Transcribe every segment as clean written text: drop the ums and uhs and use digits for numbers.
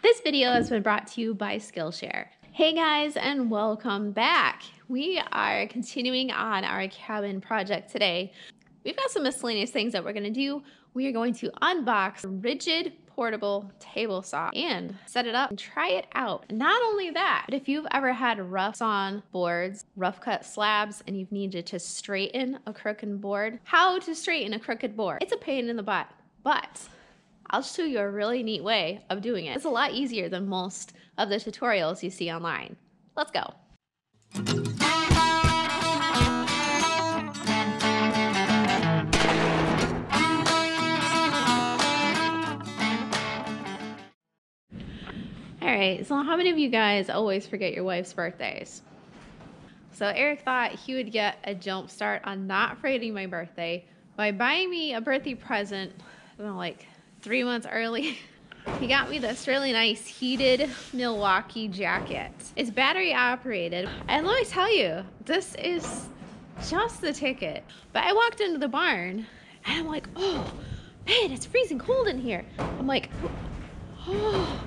This video has been brought to you by Skillshare. Hey guys, and welcome back. We are continuing on our cabin project today. We've got some miscellaneous things that we're going to do. We are going to unbox a rigid portable table saw and set it up and try it out. Not only that, but if you've ever had rough sawn boards, rough cut slabs, and you've needed to straighten a crooked board, how to straighten a crooked board. It's a pain in the butt, but I'll show you a really neat way of doing it. It's a lot easier than most of the tutorials you see online. Let's go. All right, so how many of you guys always forget your wife's birthdays? So Eric thought he would get a jump start on not forgetting my birthday by buying me a birthday present, I don't know, like 3 months early. He got me this really nice heated Milwaukee jacket. It's battery operated. And let me tell you, this is just the ticket. But I walked into the barn and I'm like, oh man, it's freezing cold in here. I'm like, oh,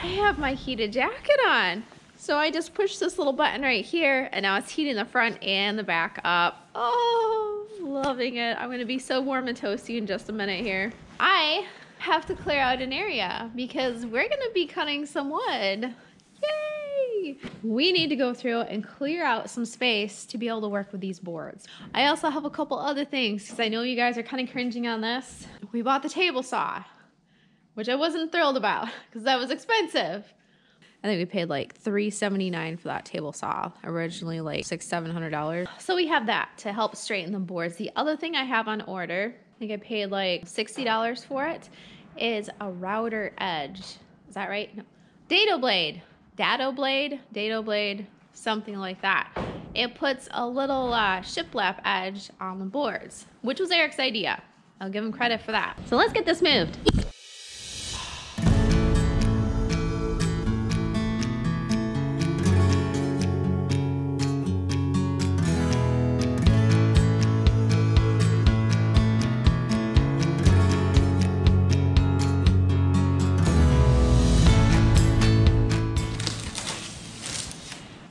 I have my heated jacket on. So I just pushed this little button right here and now it's heating the front and the back up. Oh, loving it. I'm gonna be so warm and toasty in just a minute here. I have to clear out an area because we're gonna be cutting some wood. Yay! We need to go through and clear out some space to be able to work with these boards. I also have a couple other things because I know you guys are kind of cringing on this. We bought the table saw, which I wasn't thrilled about because that was expensive. I think we paid like $379 for that table saw, originally like $600–700. So we have that to help straighten the boards. The other thing I have on order, I think I paid like $60 for it, is a router edge. Is that right? No. Dado blade, something like that. It puts a little shiplap edge on the boards, which was Eric's idea. I'll give him credit for that. So let's get this moved.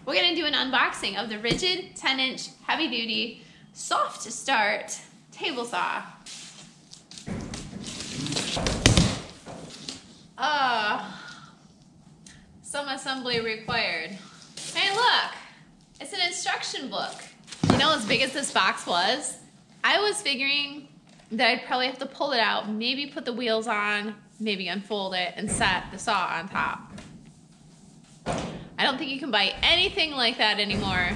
We're gonna do an unboxing of the RIDGID 10-inch heavy-duty, soft to start table saw. Some assembly required. Hey look, it's an instruction book. You know, as big as this box was, I was figuring that I'd probably have to pull it out, maybe put the wheels on, maybe unfold it, and set the saw on top. I don't think you can buy anything like that anymore.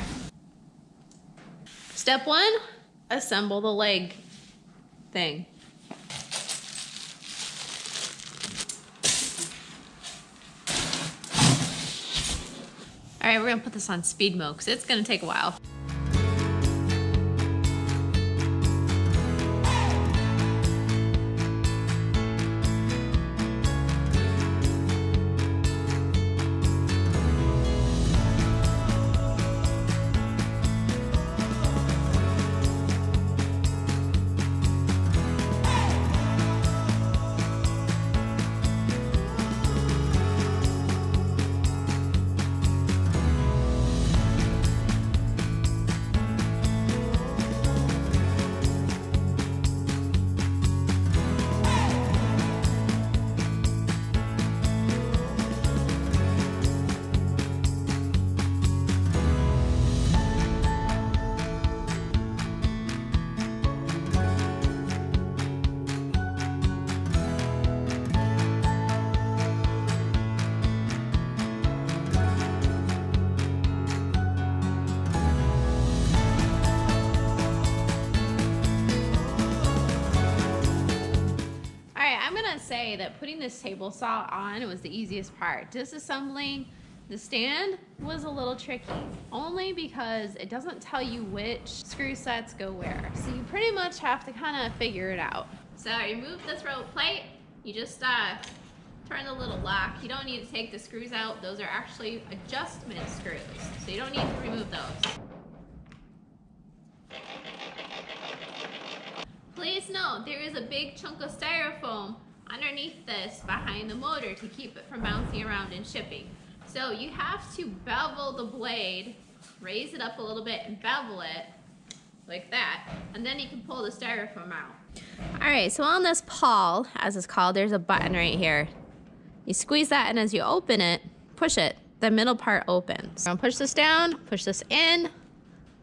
Step 1, assemble the leg thing. All right, we're gonna put this on speed mode because it's gonna take a while. Say that putting this table saw on was the easiest part. Disassembling the stand was a little tricky, only because it doesn't tell you which screw sets go where. So you pretty much have to kind of figure it out. So you remove the throat plate, you just turn the little lock. You don't need to take the screws out. Those are actually adjustment screws, so you don't need to remove those. Please note, there is a big chunk of styrofoam underneath this behind the motor to keep it from bouncing around and shipping. So you have to bevel the blade, raise it up a little bit and bevel it like that, and then you can pull the styrofoam out. All right, so on this pawl, as it's called, there's a button right here. You squeeze that, and as you open it, push it, the middle part opens. So I'm gonna push this down, push this in,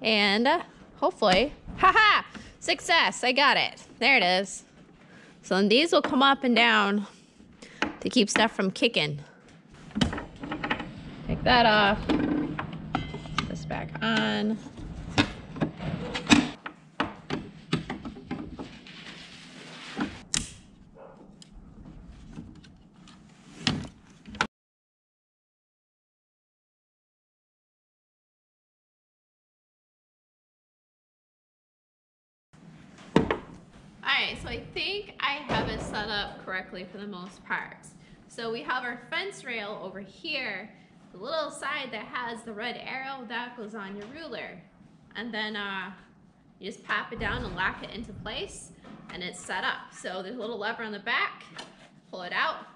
and hopefully, haha, success, I got it. There it is. So then these will come up and down to keep stuff from kicking. Take that off, put this back on. Alright, so I think I have it set up correctly for the most part. So we have our fence rail over here. The little side that has the red arrow, that goes on your ruler. And then you just pop it down and lock it into place, and it's set up. So there's a little lever on the back, pull it out.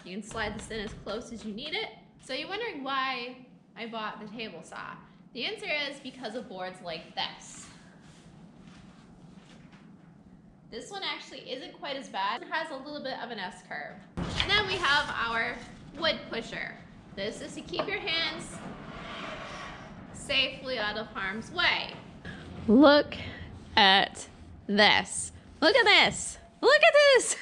You can slide this in as close as you need it. So you're wondering why I bought the table saw. The answer is because of boards like this. This one actually isn't quite as bad. It has a little bit of an S-curve. And then we have our wood pusher. This is to keep your hands safely out of harm's way. Look at this. Look at this. Look at this.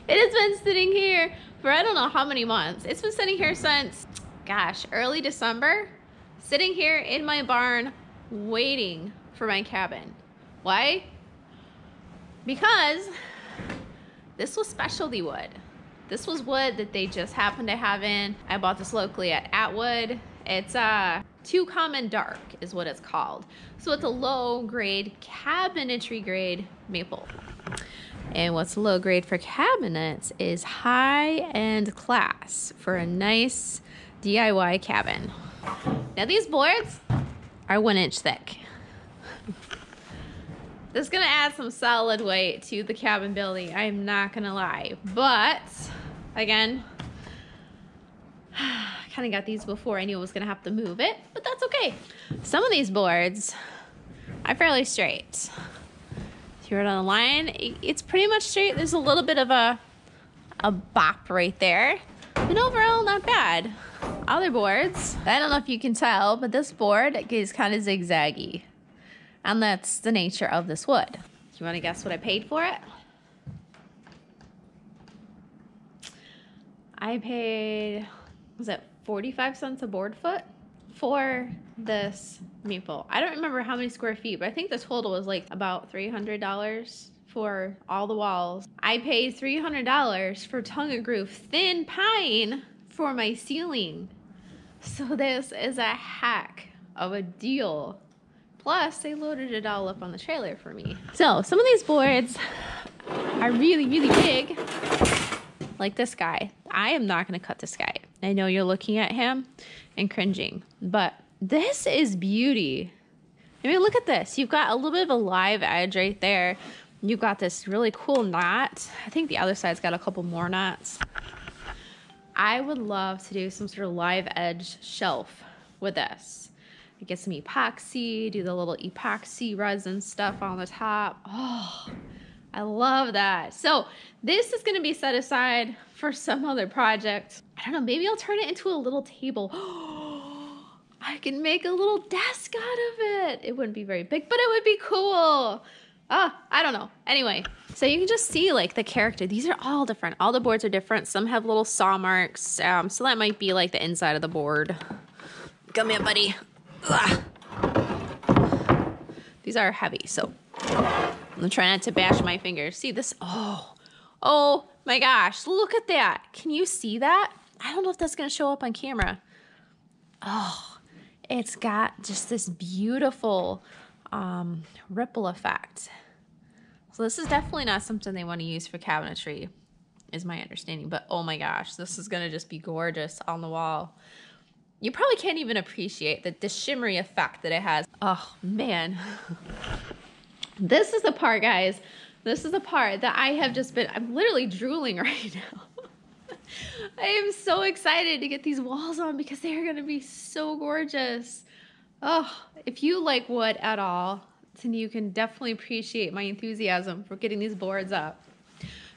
It has been sitting here for I don't know how many months. It's been sitting here since, gosh, early December. Sitting here in my barn waiting for my cabin. Why? Because this was specialty wood. This was wood that they just happened to have in. I bought this locally at Atwood. It's 2 common dark is what it's called. So it's a low grade, cabinetry grade maple. And what's low grade for cabinets is high end class for a nice DIY cabin. Now these boards are 1 inch thick. This is gonna add some solid weight to the cabin building, I'm not gonna lie. But, again, I kinda got these before I knew I was gonna have to move it, but that's okay. Some of these boards are fairly straight. If you're on the line, it's pretty much straight. There's a little bit of a bop right there. And overall, not bad. Other boards, I don't know if you can tell, but this board is kind of zigzaggy. And that's the nature of this wood. Do you want to guess what I paid for it? I paid, was it 45 cents a board foot for this maple? I don't remember how many square feet, but I think the total was like about $300 for all the walls. I paid $300 for tongue and groove thin pine for my ceiling. So this is a heck of a deal. Plus, they loaded it all up on the trailer for me. So, some of these boards are really, really big. Like this guy. I am not going to cut this guy. I know you're looking at him and cringing. But this is beauty. I mean, look at this. You've got a little bit of a live edge right there. You've got this really cool knot. I think the other side's got a couple more knots. I would love to do some sort of live edge shelf with this. Get some epoxy, do the little epoxy resin stuff on the top. Oh, I love that. So this is gonna be set aside for some other project. I don't know, maybe I'll turn it into a little table. I can make a little desk out of it. It wouldn't be very big, but it would be cool. I don't know. Anyway, so you can just see like the character. These are all different. All the boards are different. Some have little saw marks. So that might be like the inside of the board. Come here, buddy. Ugh. These are heavy, so I'm gonna try not to bash my fingers. See this? Oh my gosh, look at that. Can you see that? I don't know if that's gonna show up on camera. Oh, it's got just this beautiful ripple effect. So this is definitely not something they want to use for cabinetry, is my understanding. But oh my gosh, this is gonna just be gorgeous on the wall. You probably can't even appreciate the shimmery effect that it has. Oh, man. This is the part, guys, This is the part that I have just been, I'm literally drooling right now. I am so excited to get these walls on because they are going to be so gorgeous. Oh, if you like wood at all, then you can definitely appreciate my enthusiasm for getting these boards up.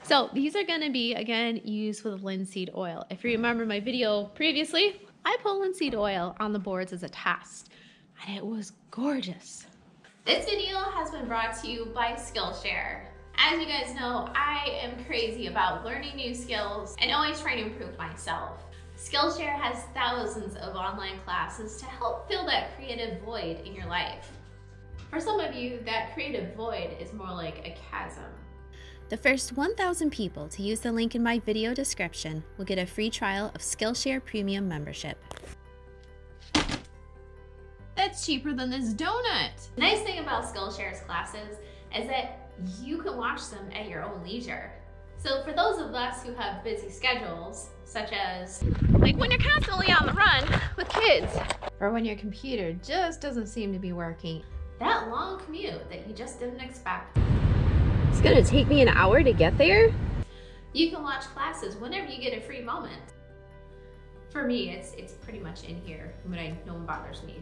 So these are going to be, again, used with linseed oil. If you remember my video previously, I put linseed oil on the boards as a test, and it was gorgeous. This video has been brought to you by Skillshare. As you guys know, I am crazy about learning new skills and always trying to improve myself. Skillshare has thousands of online classes to help fill that creative void in your life. For some of you, that creative void is more like a chasm. The first 1,000 people to use the link in my video description will get a free trial of Skillshare Premium membership. That's cheaper than this donut. The nice thing about Skillshare's classes is that you can watch them at your own leisure. So for those of us who have busy schedules, such as like when you're constantly on the run with kids, or when your computer just doesn't seem to be working, that long commute that you just didn't expect. It's gonna take me an hour to get there? You can watch classes whenever you get a free moment. For me, it's pretty much in here when no one bothers me.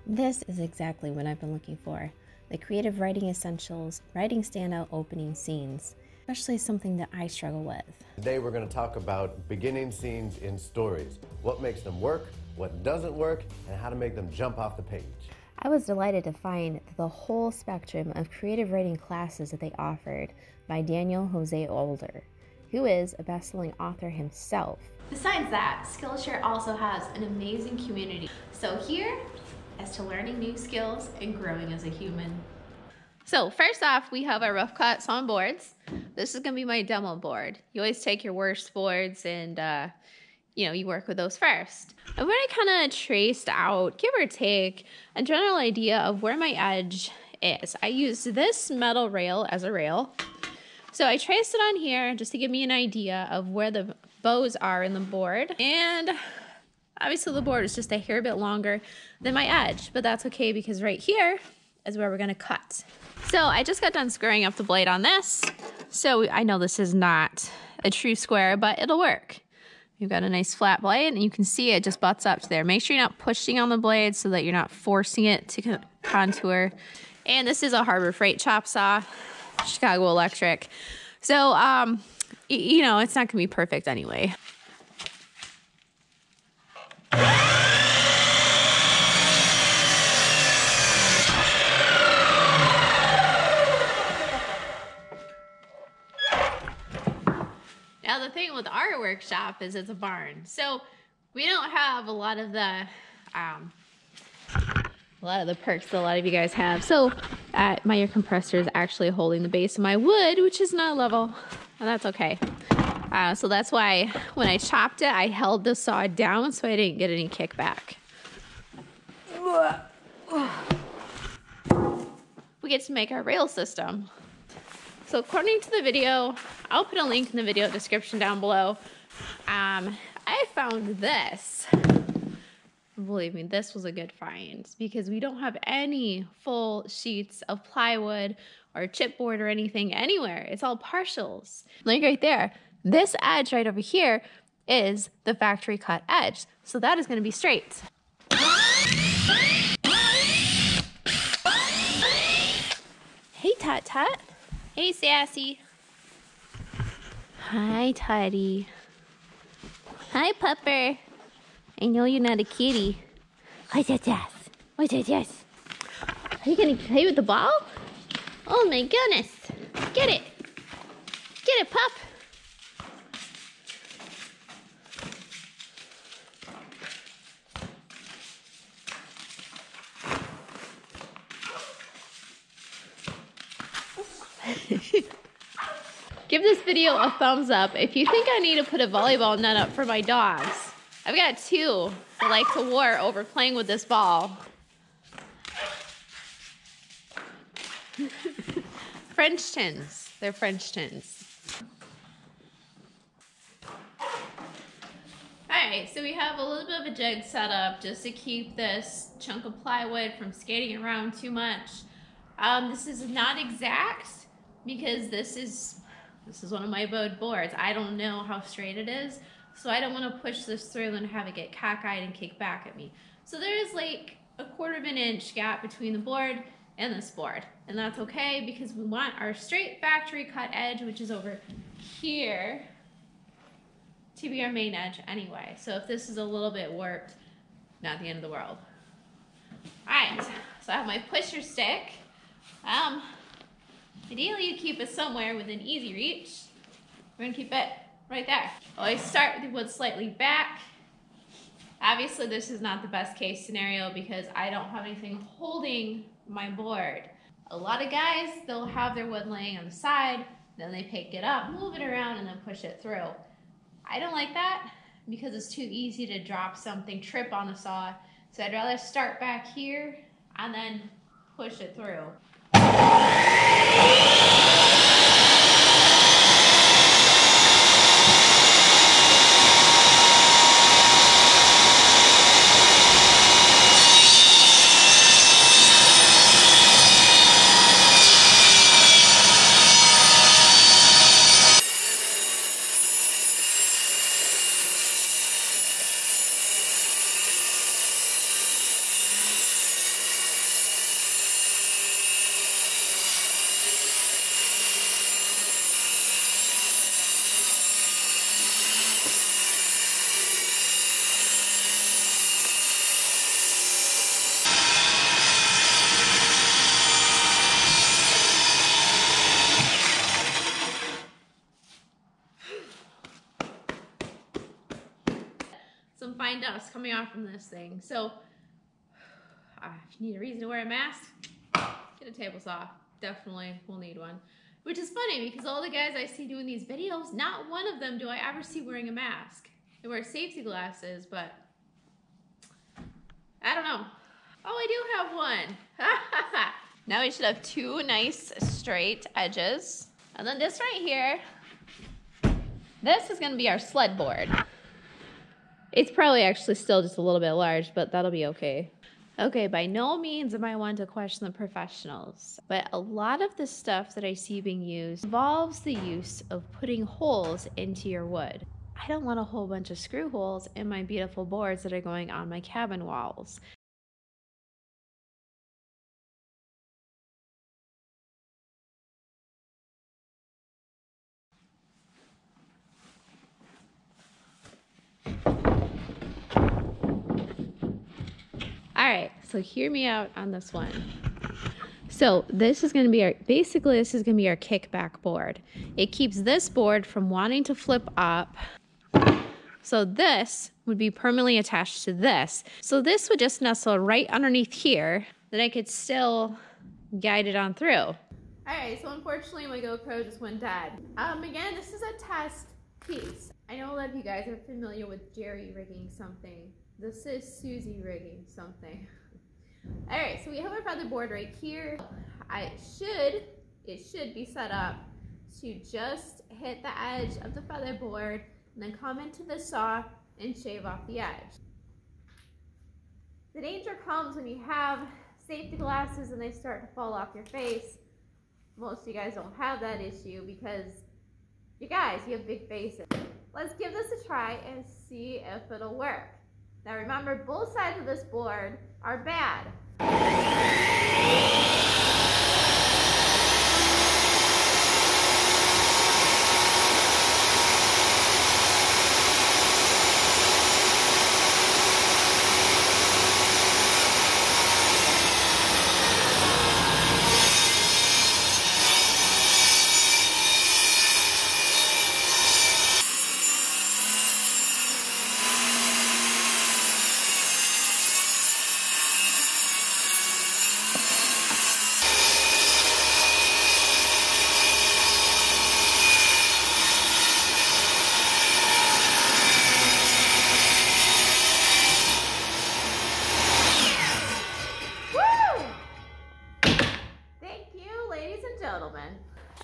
This is exactly what I've been looking for. The creative writing essentials, writing standout opening scenes, especially something that I struggle with. Today we're going to talk about beginning scenes in stories, what makes them work, what doesn't work, and how to make them jump off the page. I was delighted to find the whole spectrum of creative writing classes that they offered by Daniel Jose Older, who is a best-selling author himself. Besides that, Skillshare also has an amazing community. So here, as to learning new skills and growing as a human. So first off, we have our rough cut sawn boards. This is gonna be my demo board. You always take your worst boards and you work with those first. I've already kind of traced out, give or take, a general idea of where my edge is. I used this metal rail as a rail. So I traced it on here just to give me an idea of where the bows are in the board. And obviously the board is just a hair bit longer than my edge, but that's okay because right here is where we're gonna cut. So I just got done squaring up the blade on this. So I know this is not a true square, but it'll work. You've got a nice flat blade and you can see it just butts up to there. Make sure you're not pushing on the blade so that you're not forcing it to contour. And this is a Harbor Freight chop saw, Chicago Electric. So, it's not gonna be perfect anyway. Now the thing with our workshop is it's a barn, so we don't have a lot of the perks that a lot of you guys have. So my air compressor is actually holding the base of my wood, which is not level, and that's okay. So that's why when I chopped it, I held the saw down so I didn't get any kickback. We get to make our rail system. So according to the video, I'll put a link in the video description down below. I found this. Believe me, this was a good find because we don't have any full sheets of plywood or chipboard or anything anywhere. It's all partials. Like right there, this edge right over here is the factory cut edge. So that is going to be straight. Hey, Tut Tut. Hey, Sassy. Hi, Tutty. Hi, Pupper. I know you're not a kitty. What's that? What's that? Are you gonna play with the ball? Oh my goodness. Get it. Get it, pup. Give this video a thumbs up if you think I need to put a volleyball net up for my dogs. I've got two that like to war over playing with this ball. French tins. They're French tins. Alright, so we have a little bit of a jig set up just to keep this chunk of plywood from skating around too much. This is not exact because this is one of my bowed boards. I don't know how straight it is, so I don't want to push this through and have it get cockeyed and kick back at me. So there's like a 1/4 inch gap between the board and this board, and that's okay because we want our straight factory cut edge, which is over here, to be our main edge anyway. So if this is a little bit warped, not the end of the world. All right, so I have my pusher stick. Ideally you keep it somewhere within easy reach. We're gonna keep it right there. Always start with the wood slightly back. Obviously this is not the best case scenario because I don't have anything holding my board. A lot of guys, they'll have their wood laying on the side, then they pick it up, move it around, and then push it through. I don't like that because it's too easy to drop something, trip on the saw. So I'd rather start back here and then push it through. Some fine dust coming off from this thing. So if you need a reason to wear a mask, get a table saw. Definitely will need one. Which is funny because all the guys I see doing these videos, not one of them do I ever see wearing a mask. They wear safety glasses, but I don't know. Oh, I do have one. Now we should have two nice straight edges. And then this right here, this is gonna be our sled board. It's probably actually still just a little bit large, but that'll be okay. Okay, by no means am I one to question the professionals, but a lot of the stuff that I see being used involves the use of putting holes into your wood. I don't want a whole bunch of screw holes in my beautiful boards that are going on my cabin walls. All right, so hear me out on this one. So this is going to be our, basically this is going to be our kickback board. It keeps this board from wanting to flip up. So this would be permanently attached to this. So this would just nestle right underneath here, then I could still guide it on through. All right, so unfortunately my GoPro just went dead. Again, this is a test piece. I know a lot of you guys are familiar with jerry rigging something. This is Susie rigging something. All right, so we have our feather board right here. It should be set up to just hit the edge of the feather board and then come into the saw and shave off the edge. The danger comes when you have safety glasses and they start to fall off your face. Most of you guys don't have that issue because you guys, you have big faces. Let's give this a try and see if it'll work. Now remember, both sides of this board are bad.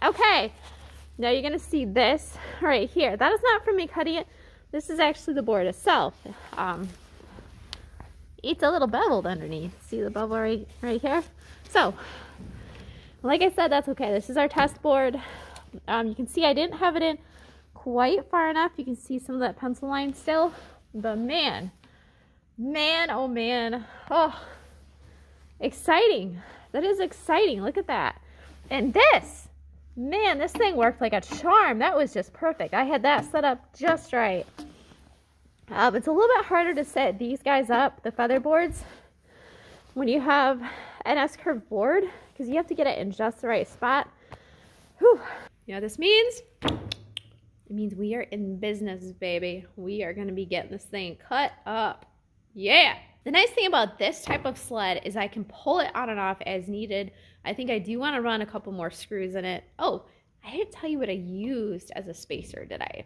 Okay, now you're gonna see this right here. That is not from me cutting it. This is actually the board itself. It's a little beveled underneath. See the bevel right here? So Like I said, that's okay. This is our test board. You can see I didn't have it in quite far enough. You can see some of that pencil line still. But man, oh man. Oh, exciting. That is exciting. Look at that. And this, man, this thing worked like a charm. That was just perfect. I had that set up just right. It's a little bit harder to set these guys up, the feather boards, when you have an S-curve board, because you have to get it in just the right spot. Whew. You know what this means? It means we are in business, baby. We are going to be getting this thing cut up. Yeah! The nice thing about this type of sled is I can pull it on and off as needed. I think I do want to run a couple more screws in it. Oh, I didn't tell you what I used as a spacer, did I?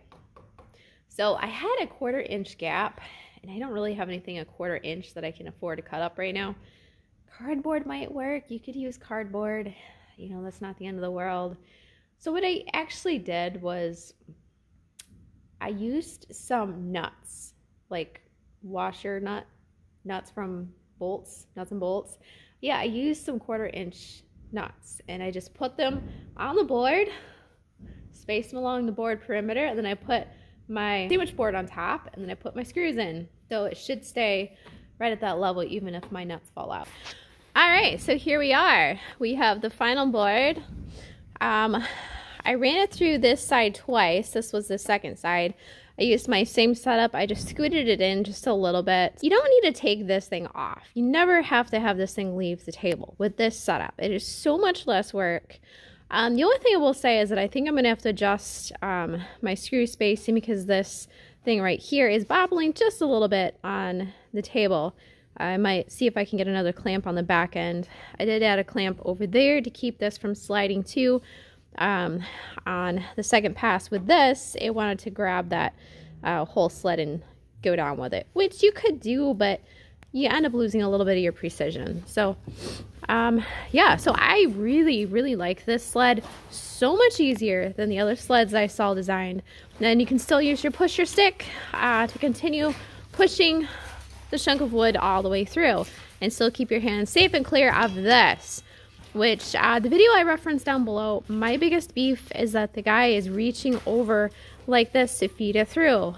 So I had a 1/4 inch gap, and I don't really have anything a 1/4 inch that I can afford to cut up right now. Cardboard might work. You could use cardboard. You know, that's not the end of the world. So what I actually did was I used some nuts, like washer nuts from nuts and bolts. Yeah, I used some 1/4 inch nuts, and I just put them on the board, spaced them along the board perimeter, and then I put my sandwich board on top, and then I put my screws in. So it should stay right at that level even if my nuts fall out. All right, so here we are. We have the final board. I ran it through this side twice. This was the second side. I used my same setup. I just scooted it in just a little bit. You don't need to take this thing off. You never have to have this thing leave the table with this setup. It is so much less work. The only thing I will say is that I think I'm going to have to adjust my screw spacing, because this thing right here is bobbling just a little bit on the table. I might see if I can get another clamp on the back end. I did add a clamp over there to keep this from sliding too. On the second pass with this, it wanted to grab that whole sled and go down with it, which you could do, but you end up losing a little bit of your precision. So yeah, so I really like this sled. So much easier than the other sleds I saw designed. And then you can still use your pusher stick to continue pushing the chunk of wood all the way through and still keep your hands safe and clear of this, which the video I referenced down below, my biggest beef is that the guy is reaching over like this to feed it through.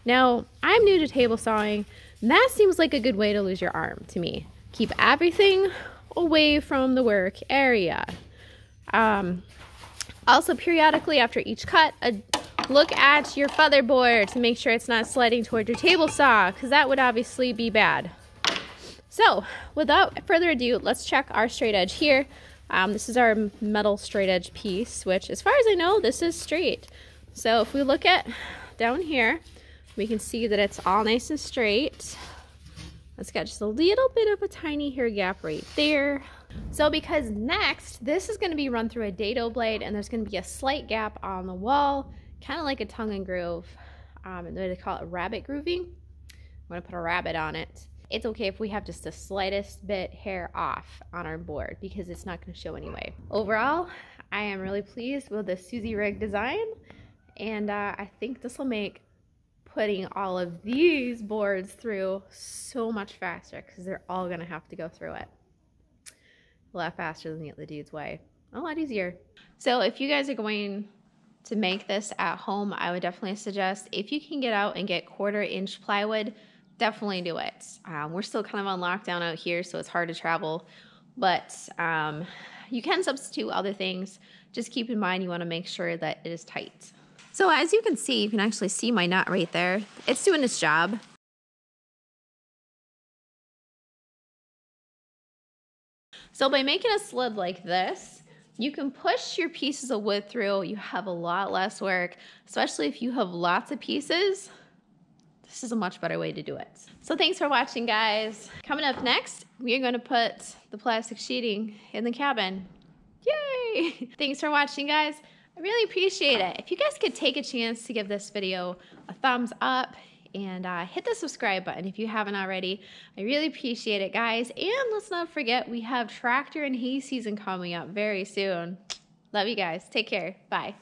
Now, I'm new to table sawing, and that seems like a good way to lose your arm to me. Keep everything away from the work area. Also, periodically after each cut, look at your feather board to make sure it's not sliding toward your table saw, because that would obviously be bad. So, without further ado, let's check our straight edge here. This is our metal straight edge piece, which, as far as I know, this is straight. So if we look at down here, we can see that it's all nice and straight. It's got just a little bit of a tiny hair gap right there. So because next, this is going to be run through a dado blade, and there's going to be a slight gap on the wall, kind of like a tongue and groove. They call it rabbit grooving. I'm going to put a rabbit on it. It's okay if we have just the slightest bit hair off on our board, because it's not going to show anyway. Overall, I am really pleased with the Susie rig design, and I think this will make putting all of these boards through so much faster, because they're all going to have to go through it. A lot faster than the other dude's way. A lot easier. So if you guys are going to make this at home, I would definitely suggest, if you can get out and get 1/4 inch plywood, definitely do it. We're still kind of on lockdown out here, so it's hard to travel, but you can substitute other things. Just keep in mind you want to make sure that it is tight. So as you can see, you can actually see my nut right there. It's doing its job. So by making a sled like this, you can push your pieces of wood through. You have a lot less work, especially if you have lots of pieces. This is a much better way to do it. So thanks for watching, guys. Coming up next, we are going to put the plastic sheeting in the cabin. Yay! Thanks for watching, guys. I really appreciate it. If you guys could take a chance to give this video a thumbs up and hit the subscribe button if you haven't already. I really appreciate it, guys. And let's not forget, we have tractor and hay season coming up very soon. Love you guys. Take care. Bye.